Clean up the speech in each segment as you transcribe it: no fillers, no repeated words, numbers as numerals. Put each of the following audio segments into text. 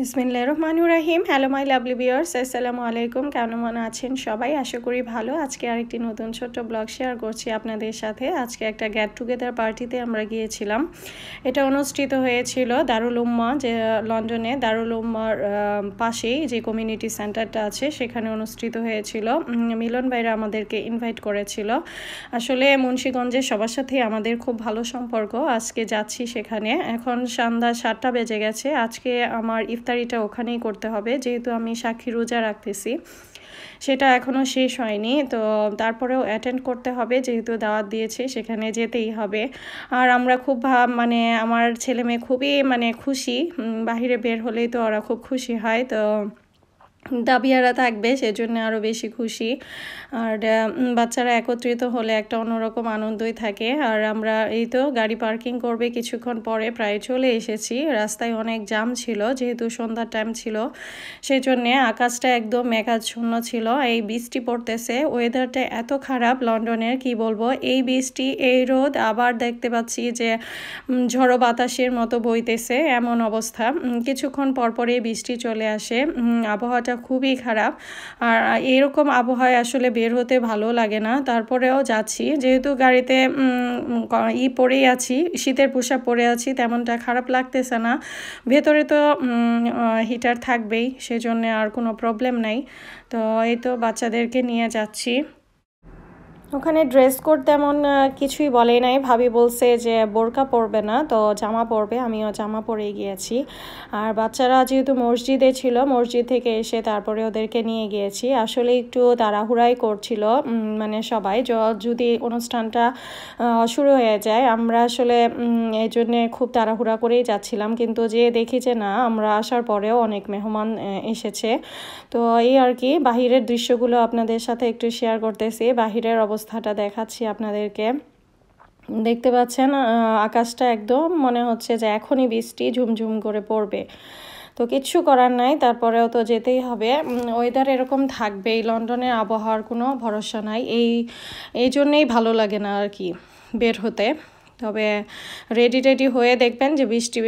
বিসমিল্লাহির রহমানির রহিম। Hello my lovely viewers, আসসালামু আলাইকুম। কেমন আছেন সবাই? আশা করি ভালো। আজকে আরেকটি নতুন ছোট্ট ব্লগ শেয়ার করছি আপনাদের সাথে। আজকে একটা গেট টুগেদার পার্টিতে আমরা গিয়েছিলাম। এটা অনুষ্ঠিত হয়েছিল দারুল উম্মাহ, যে লন্ডনে দারুল উম্মাহর পাশেই যে কমিউনিটি সেন্টারটা আছে সেখানে অনুষ্ঠিত হয়েছিল। মিলন ভাইরা আমাদেরকে ইনভাইট করেছিল। আসলে মুন্সিগঞ্জের সবার সাথেই আমাদের খুব ভালো সম্পর্ক। আজকে যাচ্ছি সেখানে। এখন সন্ধ্যা 7টা বেজে গেছে। আজকে আমার ইফতারিটা ওখানেই করতে হবে, যেহেতু আমি সাক্ষী রোজা রাখতেছি। সেটা এখনও শেষ হয়নি, তো তারপরেও অ্যাটেন্ড করতে হবে, যেহেতু দাওয়াত দিয়েছে সেখানে যেতেই হবে। আর আমরা খুব মানে আমার ছেলে মেয়ে খুবই খুশি। বাহিরে বের হলেই তো ওরা খুব খুশি হয়, তো দাবিয়ারা থাকবে সেজন্য আরও বেশি খুশি। আর বাচ্চারা একত্রিত হলে একটা অন্যরকম আনন্দই থাকে। আর আমরা এই তো গাড়ি পার্কিং করবে কিছুক্ষণ পরে প্রায় চলে এসেছি। রাস্তায় অনেক জ্যাম ছিল, যেহেতু সন্ধ্যার টাইম ছিল সেই জন্যে আকাশটা একদম মেঘাচ্ছন্ন ছিল। এই বৃষ্টি পড়তেছে, ওয়েদারটা এত খারাপ লন্ডনের, কি বলবো। এই বৃষ্টি, এই রোদ, আবার দেখতে পাচ্ছি যে ঝড়ো বাতাসের মতো বইতেছে, এমন অবস্থা। কিছুক্ষণ পরপরই বৃষ্টি চলে আসে। আবহাওয়াটা খুবই খারাপ। আর এরকম আবহাওয়ায় আসলে বের হতে ভালো লাগে না, তারপরেও যাচ্ছি। যেহেতু গাড়িতে পরেই আছি, শীতের পোশাক পরে আছি, তেমনটা খারাপ লাগতেছে না। ভেতরে তো হিটার থাকবেই, সেজন্য আর কোনো প্রবলেম নাই। তো এই তো বাচ্চাদেরকে নিয়ে যাচ্ছি। ওখানে ড্রেস কোড তেমন কিছুই বলে নাই। ভাবি বলছে যে বোরকা পরবে না, তো জামা পরবে। আমিও জামা পরেই গিয়েছি। আর বাচ্চারা যেহেতু মসজিদে ছিল, মসজিদ থেকে এসে তারপরে ওদেরকে নিয়ে গিয়েছি। আসলে একটু তাড়াহুড়াই করছিল সবাই, যদি অনুষ্ঠানটা শুরু হয়ে যায়। আমরা আসলে এই জন্যে খুব তাড়াহুড়া করেই যাচ্ছিলাম, কিন্তু যে দেখি যে না, আমরা আসার পরেও অনেক মেহমান এসেছে। তো এই আর কি, বাহিরের দৃশ্যগুলো আপনাদের সাথে একটু শেয়ার করতেছি। বাহিরের অবস্থাটা দেখাচ্ছি আপনাদেরকে। দেখতে পাচ্ছেন আকাশটা একদম মনে হচ্ছে যে এখনই বৃষ্টি ঝুমঝুম করে পড়বে। তো কিচ্ছু করার নাই, তারপরেও তো যেতেই হবে। ওয়েদার এরকম থাকবেই, লন্ডনের আবহাওয়ার কোনো ভরসা নাই। এই জন্যেই ভালো লাগে না আর কি বের হতে। তবে রেডি হয়ে দেখবেন যে বৃষ্টি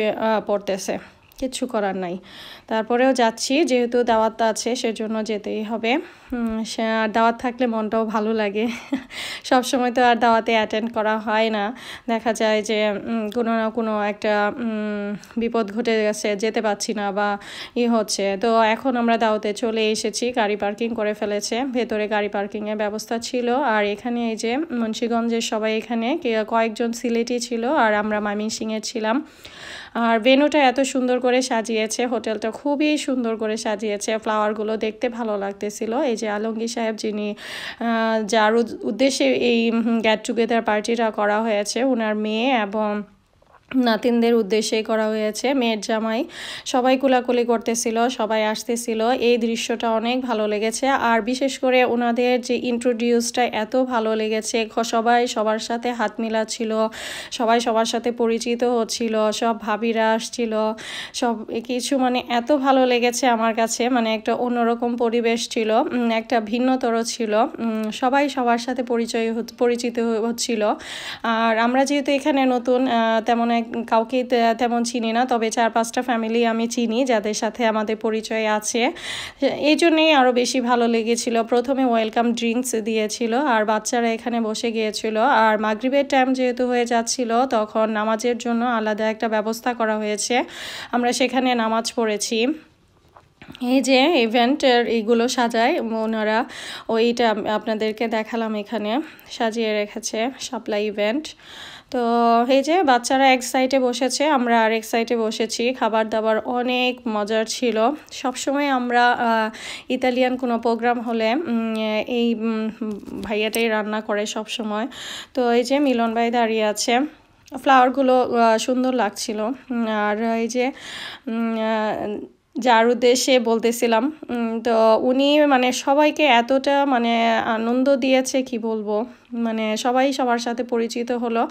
পড়তেছে, কিচ্ছু করার নাই। তারপরেও যাচ্ছি, যেহেতু দাওয়াত আছে সেজন্য যেতেই হবে। দাওয়াত থাকলে মনটাও ভালো লাগে। সব সময় তো আর দাওয়াতে অ্যাটেন্ড করা হয় না। দেখা যায় যে কোনো না কোনো একটা বিপদ ঘটে গেছে, যেতে পারছি না বা হচ্ছে। তো এখন আমরা দাওয়াতে চলে এসেছি, গাড়ি পার্কিং করে ফেলেছে। ভেতরে গাড়ি পার্কিংয়ের ব্যবস্থা ছিল। আর এখানে এই যে মুন্সিগঞ্জের সবাই, এখানে কয়েকজন সিলেটি ছিল আর আমরা ময়মনসিংহের ছিলাম। আর ভেন্যুটা এত সুন্দর করে সাজিয়েছে, হোটেলটা খুবই সুন্দর করে সাজিয়েছে। ফ্লাওয়ারগুলো দেখতে ভালো লাগতেছিল। এই যে আলমগীর সাহেব, যিনি যার উদ্দেশ্যে এই গেট টুগেদার পার্টিটা করা হয়েছে, ওনার মেয়ে এবং নাতিনদের উদ্দেশ্যেই করা হয়েছে। মেয়ের জামাই সবাই কোলাকুলি করতেছিল, সবাই আসতেছিল। এই দৃশ্যটা অনেক ভালো লেগেছে। আর বিশেষ করে ওনাদের যে ইন্ট্রোডিউসটা এত ভালো লেগেছে। সবাই সবার সাথে হাত মিলাচ্ছিল, সবাই সবার সাথে পরিচিত হচ্ছিল, সব ভাবিরা আসছিল, সব কিছু এত ভালো লেগেছে আমার কাছে। একটা অন্যরকম পরিবেশ ছিল, একটা ভিন্নতর ছিল। সবাই সবার সাথে পরিচিত হচ্ছিল। আর আমরা যেহেতু এখানে নতুন, তেমন কাউকে তেমন চিনি না, তবে 4-5টা ফ্যামিলি আমি চিনি যাদের সাথে আমাদের পরিচয় আছে। এই জন্যেই আরও বেশি ভালো লেগেছিল। প্রথমে ওয়েলকাম ড্রিঙ্কস দিয়েছিল আর বাচ্চারা এখানে বসে গিয়েছিল। আর মাগরিবের টাইম যেহেতু হয়ে যাচ্ছিল, তখন নামাজের জন্য আলাদা একটা ব্যবস্থা করা হয়েছে। আমরা সেখানে নামাজ পড়েছি। এই যে ইভেন্টের এইগুলো সাজায় ওনারা, ওইটা আপনাদেরকে দেখালাম, এখানে সাজিয়ে রেখেছে সাপ্লাই ইভেন্ট। তো এই যে বাচ্চারা এক সাইডে বসেছে, আমরা আরেক সাইডে বসেছি। খাবার দাবার অনেক মজার ছিল। সবসময় আমরা ইতালিয়ান কোনো প্রোগ্রাম হলে এই ভাইয়াটাই রান্না করে সব সময়। তো এই যে মিলন ভাই দাঁড়িয়ে আছে, ফ্লাওয়ারগুলো সুন্দর লাগছিল। আর এই যে যার উদ্দেশ্যে বলতেছিলাম, তো উনি সবাইকে এতটা আনন্দ দিয়েছে, কি বলবো। মানে সবাই সবার সাথে পরিচিত হলো।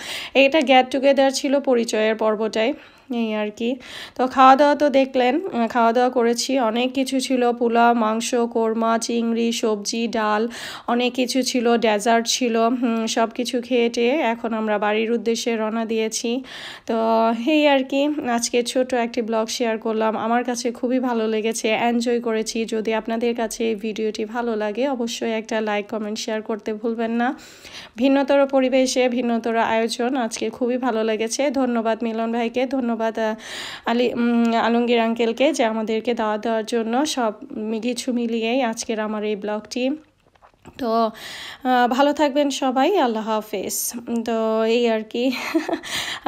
এটা গেট টুগেদার ছিল পরিচয়ের পর্বটাই, এই আর কি। তো খাওয়া দাওয়া তো দেখলেন, খাওয়া দাওয়া করেছি, অনেক কিছু ছিল, পোলাও, মাংস, কোরমা, চিংড়ি, সবজি, ডাল, অনেক কিছু ছিল, ডেজার্ট ছিল। সব কিছু খেয়ে টেয়ে এখন আমরা বাড়ির উদ্দেশ্যে রওনা দিয়েছি। তো এই আর কি, আজকে ছোট একটি ব্লগ শেয়ার করলাম। আমার কাছে খুবই ভালো লেগেছে, এনজয় করেছি। যদি আপনাদের কাছে এই ভিডিওটি ভালো লাগে অবশ্যই একটা লাইক, কমেন্ট, শেয়ার করতে ভুলবেন না। ভিন্নতর পরিবেশে ভিন্নতর আয়োজন, আজকে খুবই ভালো লেগেছে। ধন্যবাদ মিলন ভাইকে, ধন্যবাদ আলমগীর আঙ্কেলকে যে আমাদেরকে দাওয়াত দেওয়ার জন্য। সব কিছু মিলিয়েই আজকের আমার এই ব্লগটি। তো ভালো থাকবেন সবাই, আল্লাহ হাফেজ। তো এই আর কি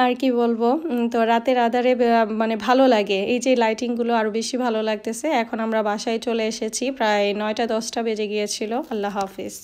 আর কি বলবো। তো রাতের আধারে মানে ভালো লাগে, এই যে লাইটিংগুলো আরও বেশি ভালো লাগতেছে। এখন আমরা বাসায় চলে এসেছি, প্রায় 9টা 10টা বেজে গিয়েছিল। আল্লাহ হাফেজ।